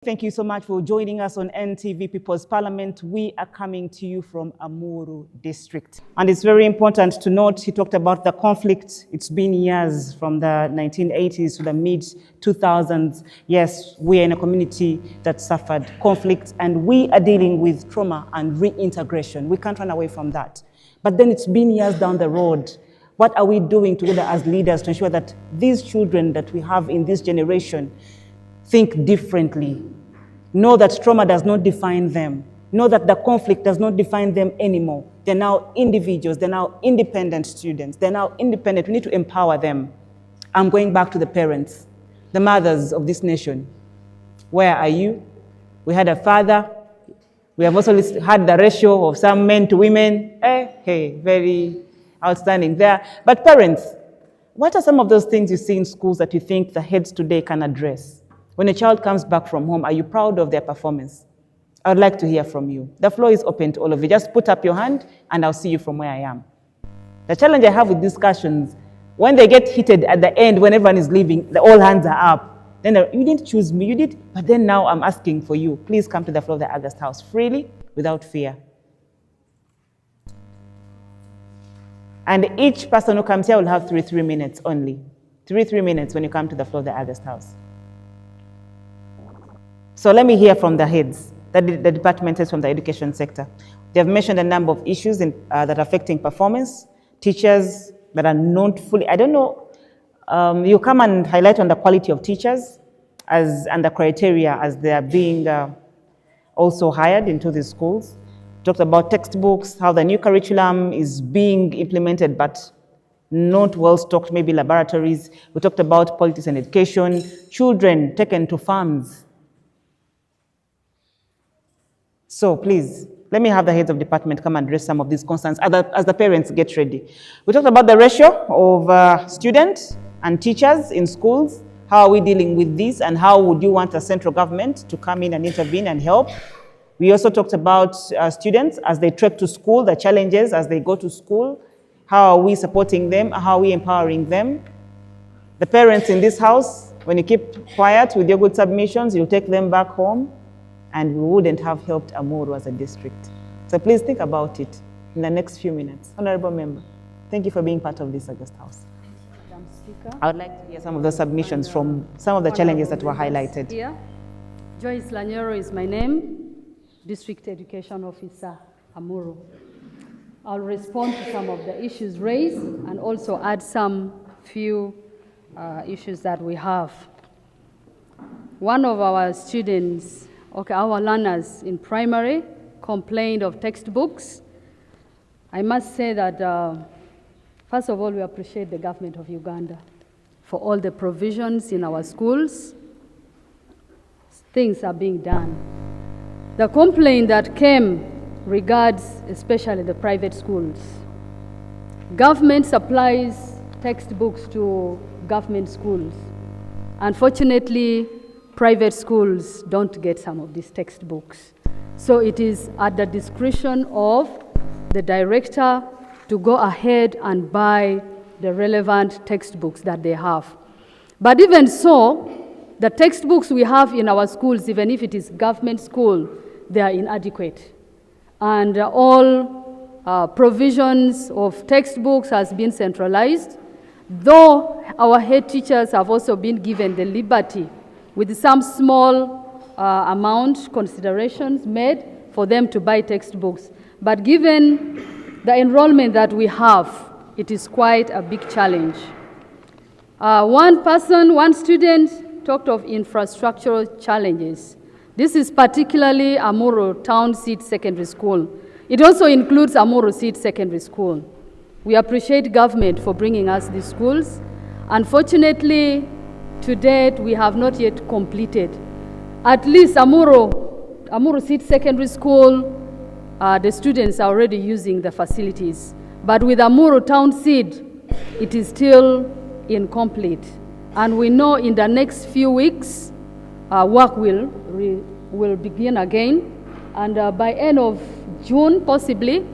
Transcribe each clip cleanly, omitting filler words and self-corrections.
Thank you so much for joining us on NTV People's Parliament. We are coming to you from Amuru district. And it's very important to note, he talked about the conflict. It's been years from the 1980s to the mid-2000s. Yes, we are in a community that suffered conflict and we are dealing with trauma and reintegration. We can't run away from that. But then it's been years down the road. What are we doing together as leaders to ensure that these children that we have in this generation think differently, know that trauma does not define them, know that the conflict does not define them anymore. They're now individuals, they're now independent students, they're now independent. We need to empower them. I'm going back to the parents, the mothers of this nation. Where are you? We had a father. We have also had the ratio of some men to women. Hey, very outstanding there. But parents, what are some of those things you see in schools that you think the heads today can address? When a child comes back from home, are you proud of their performance? I would like to hear from you. The floor is open to all of you. Just put up your hand and I'll see you from where I am. The challenge I have with discussions, when they get heated at the end, when everyone is leaving, all hands are up. Then you didn't choose me, you did, but then now I'm asking for you. Please come to the floor of the August House freely, without fear. And each person who comes here will have 3 minutes only. 3 minutes when you come to the floor of the August House. So let me hear from the heads, the department heads from the education sector. They have mentioned a number of issues that are affecting performance. Teachers that are not fully, I don't know, you come and highlight on the quality of teachers and the criteria as they are being also hired into the schools. Talked about textbooks, how the new curriculum is being implemented, but not well stocked, maybe laboratories. We talked about politics and education, children taken to farms. So please, let me have the heads of department come and address some of these concerns as the parents get ready. We talked about the ratio of students and teachers in schools. How are we dealing with this and how would you want a central government to come in and intervene and help? We also talked about students as they trek to school, the challenges as they go to school. How are we supporting them? How are we empowering them? The parents in this house, when you keep quiet with your good submissions, you'll take them back home. And we wouldn't have helped Amuru as a district. So please think about it in the next few minutes. Honorable Member, thank you for being part of this August House. Madam Speaker. I would like to hear some of the submissions from some of the challenges that were highlighted. Here. Joyce Lanyero is my name, District Education Officer, Amuru. I'll respond to some of the issues raised and also add some few issues that we have. One of our students, our learners in primary complained of textbooks. I must say that, first of all, we appreciate the government of Uganda for all the provisions in our schools. Things are being done. The complaint that came regards especially the private schools. Government supplies textbooks to government schools. Unfortunately, private schools don't get some of these textbooks. So it is at the discretion of the director to go ahead and buy the relevant textbooks that they have. But even so, the textbooks we have in our schools, even if it is government school, they are inadequate. And all provisions of textbooks has been centralized, though our head teachers have also been given the liberty with some small amount considerations made for them to buy textbooks. But given the enrollment that we have, it is quite a big challenge. One student talked of infrastructural challenges. This is particularly Amuru Town Seat Secondary School. It also includes Amuru Seat Secondary School. We appreciate government for bringing us these schools. Unfortunately, to date, we have not yet completed. At least Amuru Seat Secondary School, the students are already using the facilities. But with Amuru Town Seat, it is still incomplete. And we know in the next few weeks, work will begin again. And by end of June, possibly,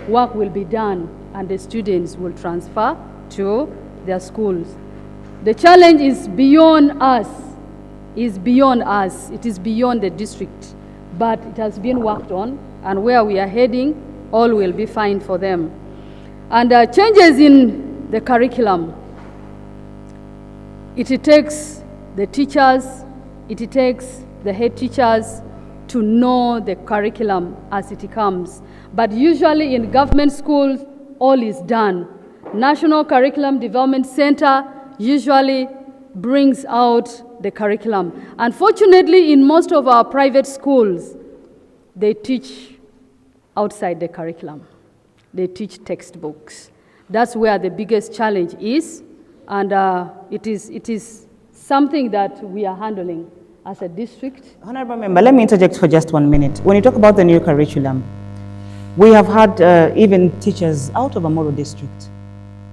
work will be done and the students will transfer to their schools. The challenge is beyond us. is beyond us. It is beyond the district. But it has been worked on, and where we are heading, all will be fine for them. And changes in the curriculum. It takes the teachers, it takes the head teachers to know the curriculum as it comes. But usually in government schools, all is done. National Curriculum Development Center usually brings out the curriculum. Unfortunately, in most of our private schools, they teach outside the curriculum. They teach textbooks. That's where the biggest challenge is, and it is something that we are handling as a district. Honorable Member, let me interject for just 1 minute. When you talk about the new curriculum, we have had even teachers out of Amuru district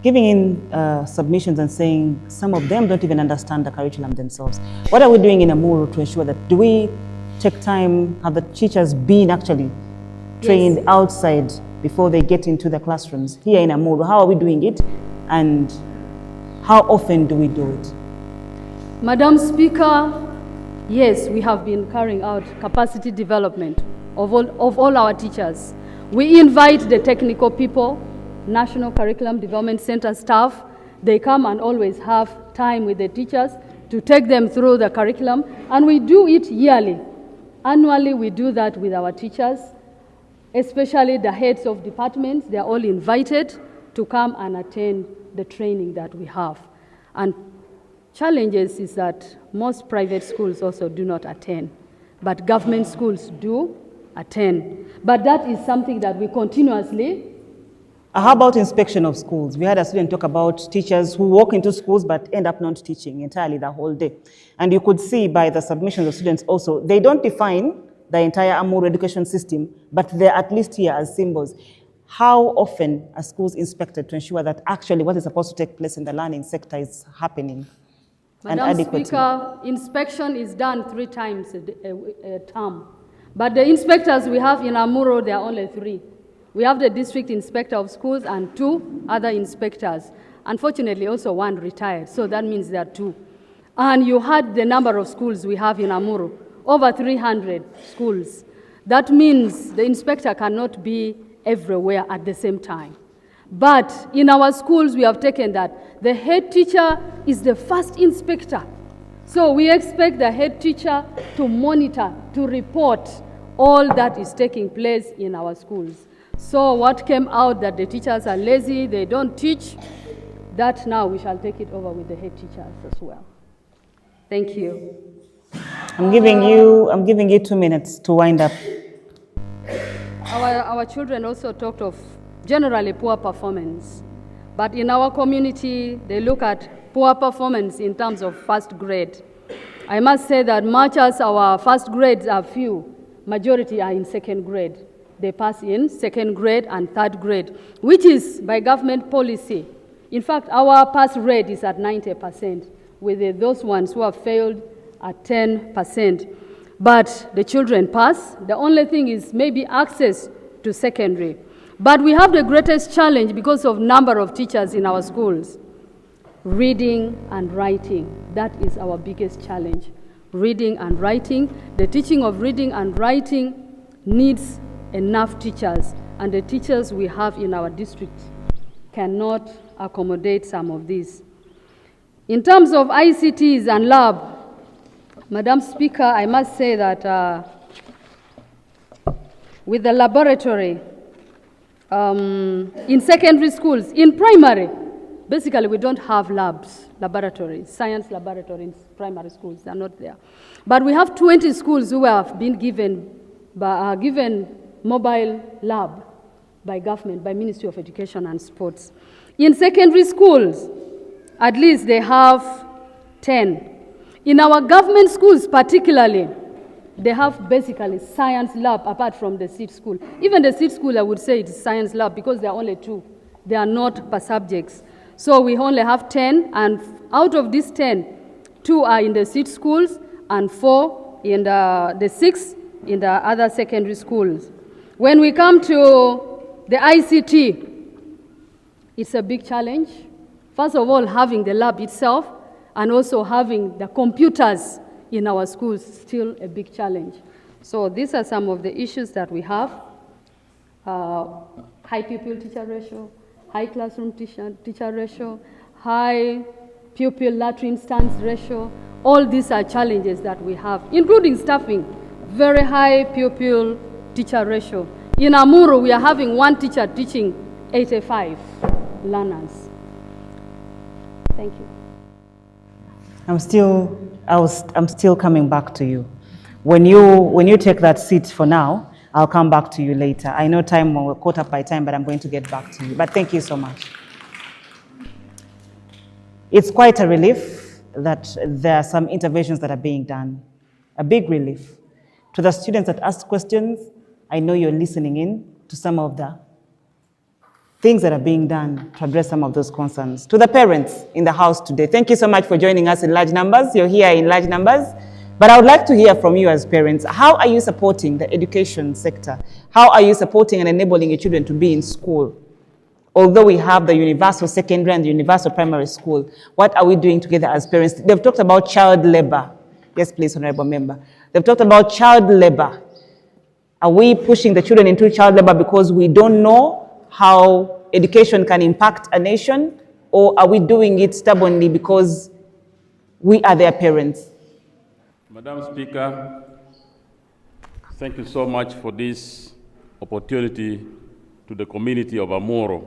giving in submissions and saying some of them don't even understand the curriculum themselves. What are we doing in Amuru to ensure that, do we take time, have the teachers been actually trained Yes. outside before they get into the classrooms here in Amuru? How are we doing it, and how often do we do it? Madam Speaker, yes, we have been carrying out capacity development of all our teachers. We invite the technical people, National Curriculum Development Center staff. They come and always have time with the teachers to take them through the curriculum, and we do it yearly. Annually, we do that with our teachers, especially the heads of departments. They are all invited to come and attend the training that we have. And challenges is that most private schools also do not attend, but government schools do attend. But that is something that we continuously. How about inspection of schools? We had a student talk about teachers who walk into schools but end up not teaching entirely the whole day. And you could see by the submissions of students also, they don't define the entire Amuru education system, but they're at least here as symbols. How often are schools inspected to ensure that actually what is supposed to take place in the learning sector is happening? Madam Speaker, inspection is done 3 times a term. But the inspectors we have in Amuru, there are only 3. We have the district inspector of schools and 2 other inspectors. Unfortunately, also 1 retired, so that means there are 2. And you had the number of schools we have in Amuru, over 300 schools. That means the inspector cannot be everywhere at the same time. But in our schools, we have taken that the head teacher is the first inspector. So we expect the head teacher to monitor, to report all that is taking place in our schools. So what came out that the teachers are lazy, they don't teach, that now we shall take it over with the head teachers as well. Thank you. I'm giving you 2 minutes to wind up. Our children also talked of generally poor performance. But in our community, they look at poor performance in terms of first grade. I must say that much as our first grades are few, majority are in second grade. They pass in second grade and third grade, which is by government policy. In fact, our pass rate is at 90%, with those ones who have failed at 10%. But the children pass. The only thing is maybe access to secondary. But we have the greatest challenge because of number of teachers in our schools. Reading and writing, that is our biggest challenge. Reading and writing. The teaching of reading and writing needs enough teachers, and the teachers we have in our district cannot accommodate some of these. In terms of ICTs and lab, Madam Speaker, I must say that with the laboratory, in secondary schools, in primary, basically we don't have laboratories, science laboratories in primary schools, they're not there. But we have 20 schools who have been given mobile lab by government, by Ministry of Education and Sports. In secondary schools, at least they have 10. In our government schools particularly, they have basically science lab apart from the seed school. Even the seed school, I would say it's science lab because there are only 2. They are not per subjects. So we only have 10, and out of these 10, 2 are in the seed schools and 4 in the 6 in the other secondary schools. When we come to the ICT, it's a big challenge. First of all, having the lab itself and also having the computers in our schools still a big challenge. So these are some of the issues that we have. High pupil-teacher ratio, high classroom teacher ratio, high pupil latrine stands ratio. All these are challenges that we have, including staffing, very high pupil teacher ratio. In Amuru, we are having one teacher teaching 85 learners. Thank you. I'm still coming back to you. When you take that seat for now, I'll come back to you later. I know we're caught up by time, but I'm going to get back to you. But thank you so much. It's quite a relief that there are some interventions that are being done. A big relief. To the students that asked questions, I know you're listening in to some of the things that are being done to address some of those concerns. To the parents in the house today, thank you so much for joining us in large numbers. You're here in large numbers. But I would like to hear from you as parents. How are you supporting the education sector? How are you supporting and enabling your children to be in school? Although we have the universal secondary and the universal primary school, what are we doing together as parents? They've talked about child labor. Yes, please, Honorable Member. They've talked about child labor. Are we pushing the children into child labor because we don't know how education can impact a nation? Or are we doing it stubbornly because we are their parents? Madam Speaker, thank you so much for this opportunity to the community of Amuru.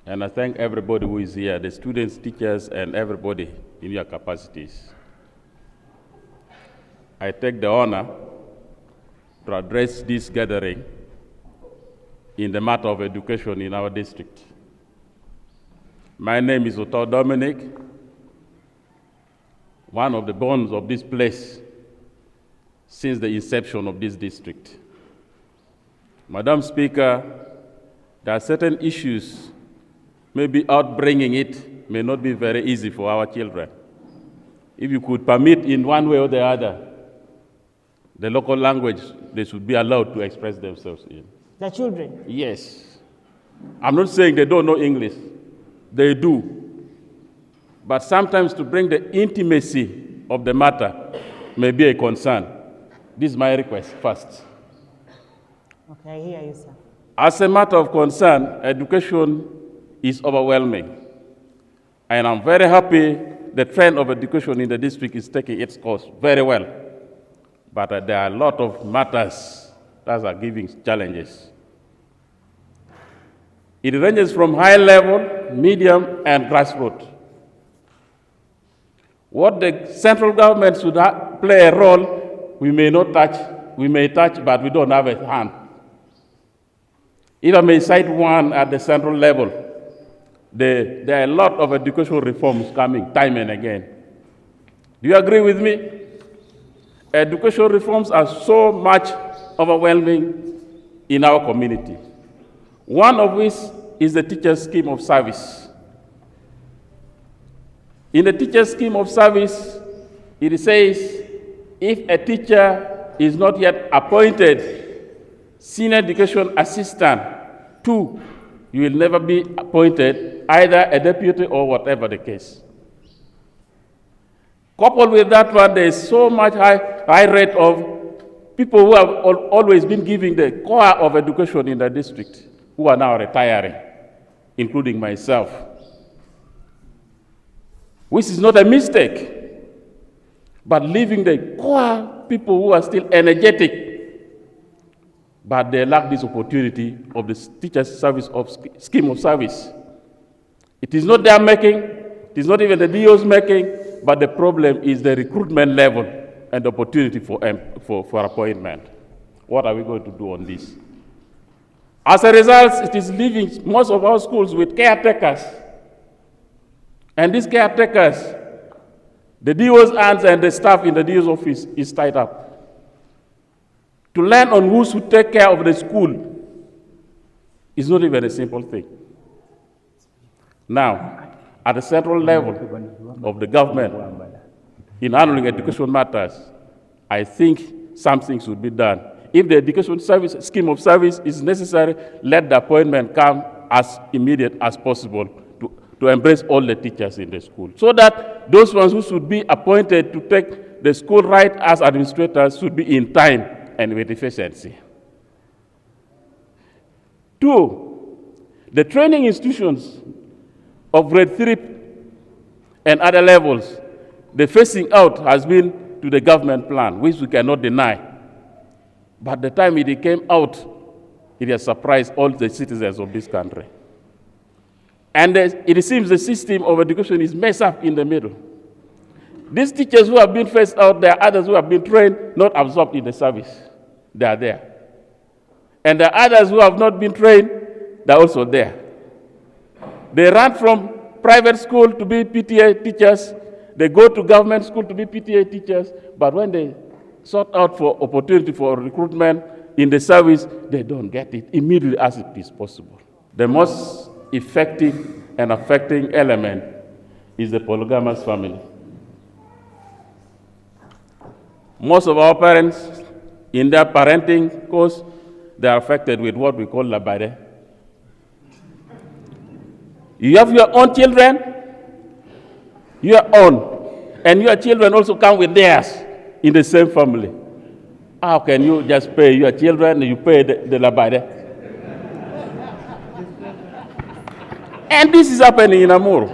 And I thank everybody who is here, the students, teachers, and everybody in your capacities. I take the honor to address this gathering in the matter of education in our district. My name is Otto Dominic, one of the bones of this place since the inception of this district. Madam Speaker, there are certain issues, maybe outbringing it may not be very easy for our children. If you could permit in one way or the other, the local language they should be allowed to express themselves in. The children? Yes. I'm not saying they don't know English. They do. But sometimes to bring the intimacy of the matter may be a concern. This is my request first. Okay, I hear you, sir. As a matter of concern, education is overwhelming. And I'm very happy the trend of education in the district is taking its course very well. But there are a lot of matters that are giving challenges. It ranges from high level, medium, and grassroots. What the central government should play a role, we may not touch, we may touch, but we don't have a hand. If I may cite one at the central level, there are a lot of educational reforms coming time and again. Do you agree with me? Educational reforms are so much overwhelming in our community. One of which is the teacher's scheme of service. In the teacher's scheme of service, it says if a teacher is not yet appointed senior education assistant 2, you will never be appointed either a deputy or whatever the case. Coupled with that one, there is so much high rate of people who have always been giving the core of education in the district who are now retiring, including myself. Which is not a mistake, but leaving the core people who are still energetic, but they lack this opportunity of the teacher's service of scheme of service. It is not their making, it is not even the DO's making, but the problem is the recruitment level and the opportunity for appointment. What are we going to do on this? As a result, it is leaving most of our schools with caretakers. And these caretakers, the DO's hands and the staff in the DO's office is tied up. To learn on who should take care of the school is not even a simple thing. Now, at the central level of the government, in handling education matters, I think something should be done. If the education service scheme of service is necessary, let the appointment come as immediate as possible to to embrace all the teachers in the school, so that those ones who should be appointed to take the school right as administrators should be in time and with efficiency. Two, the training institutions of grade 3 and other levels, the phasing out has been to the government plan, which we cannot deny. But the time it came out, it has surprised all the citizens of this country. And it seems the system of education is messed up in the middle. These teachers who have been phased out, there are others who have been trained, not absorbed in the service. They are there. And there are others who have not been trained, they are also there. They run from private school to be PTA teachers, they go to government school to be PTA teachers, but when they sort out for opportunity for recruitment in the service, they don't get it immediately as it is possible. The most effective and affecting element is the polygamous family. Most of our parents, in their parenting course, they are affected with what we call labare. You have your own children, your own, and your children also come with theirs in the same family. How can you just pay your children and you pay the labare? And this is happening in Amuru.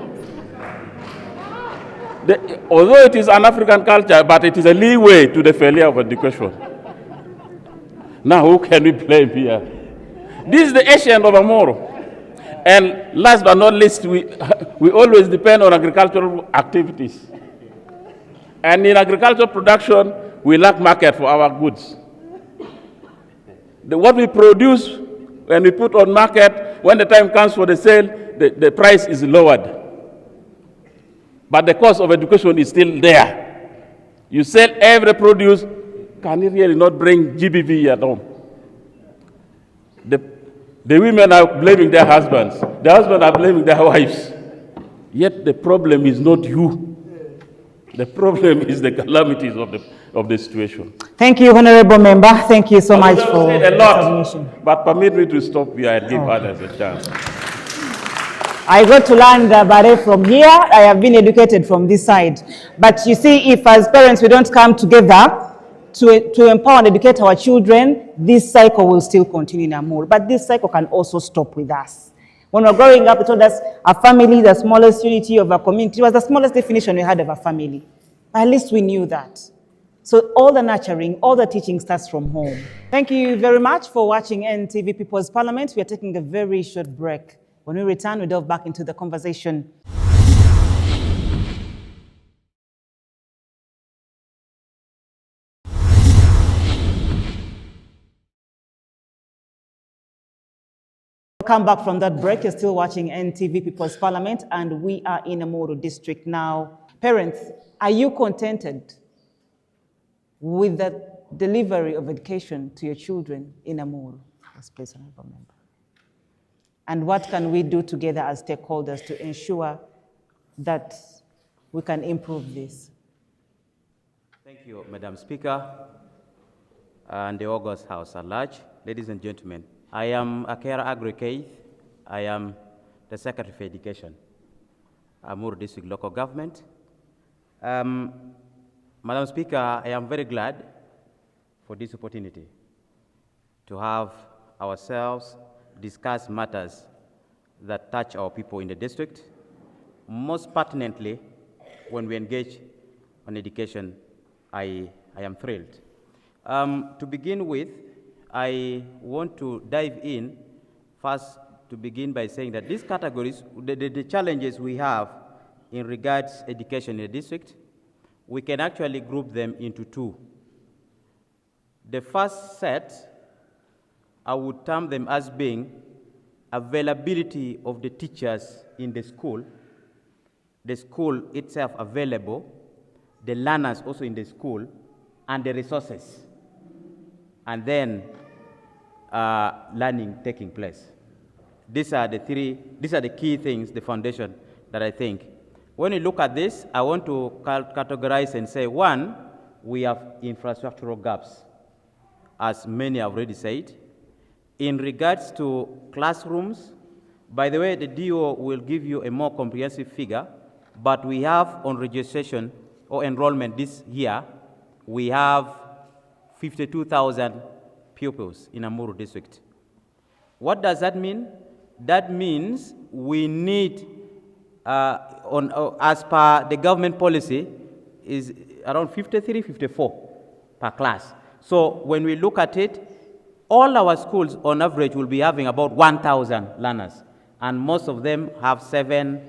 Although it is an African culture, but it is a leeway to the failure of education. Now, who can we blame here? This is the Asian of Amuru. And last but not least, we always depend on agricultural activities. And in agricultural production, we lack market for our goods. What we produce, when we put on market, when the time comes for the sale, the price is lowered. But the cost of education is still there. You sell every produce, can it really not bring GBV at home? The women are blaming their husbands. The husbands are blaming their wives. Yet the problem is not you. The problem is the calamities of the situation. Thank you, Honorable Member. Thank you so much for a lot, but permit me to stop here and give others a chance. I got to learn the barre from here. I have been educated from this side. But you see, if as parents we don't come together to empower and educate our children, this cycle will still continue in Amuru. But this cycle can also stop with us. When we were growing up, we told us a family, the smallest unity of a community, was the smallest definition we had of a family. But at least we knew that. So all the nurturing, all the teaching starts from home. Thank you very much for watching NTV People's Parliament. We are taking a very short break. When we return, we delve back into the conversation. Come back from that break. You're still watching NTV People's Parliament, and we are in Amuru district now. Parents, are you contented with the delivery of education to your children in Amuru? Yes, please, Honorable Member. And what can we do together as stakeholders to ensure that we can improve this? Thank you, Madam Speaker, and the August House at large. Ladies and gentlemen, I am Akera Agri-Keith. I am the Secretary for Education, Amuru District Local Government. Madam Speaker, I am very glad for this opportunity to have ourselves discuss matters that touch our people in the district. Most pertinently, when we engage on education, I am thrilled. To begin with, I want to dive in first to begin by saying that these categories, the challenges we have in regards education in the district, we can actually group them into two. The first set, I would term them as being availability of the teachers in the school itself available, the learners also in the school, and the resources, and then learning taking place. These are the key things, the foundation that I think. When you look at this, I want to categorize and say, one, we have infrastructural gaps, as many have already said. In regards to classrooms, By the way, the DO will give you a more comprehensive figure, but we have on registration or enrollment this year, we have 52,000 pupils in Amuru district. What does that mean? That means we need, as per the government policy, is around 53, 54 per class. So when we look at it, all our schools on average will be having about 1,000 learners, and most of them have 7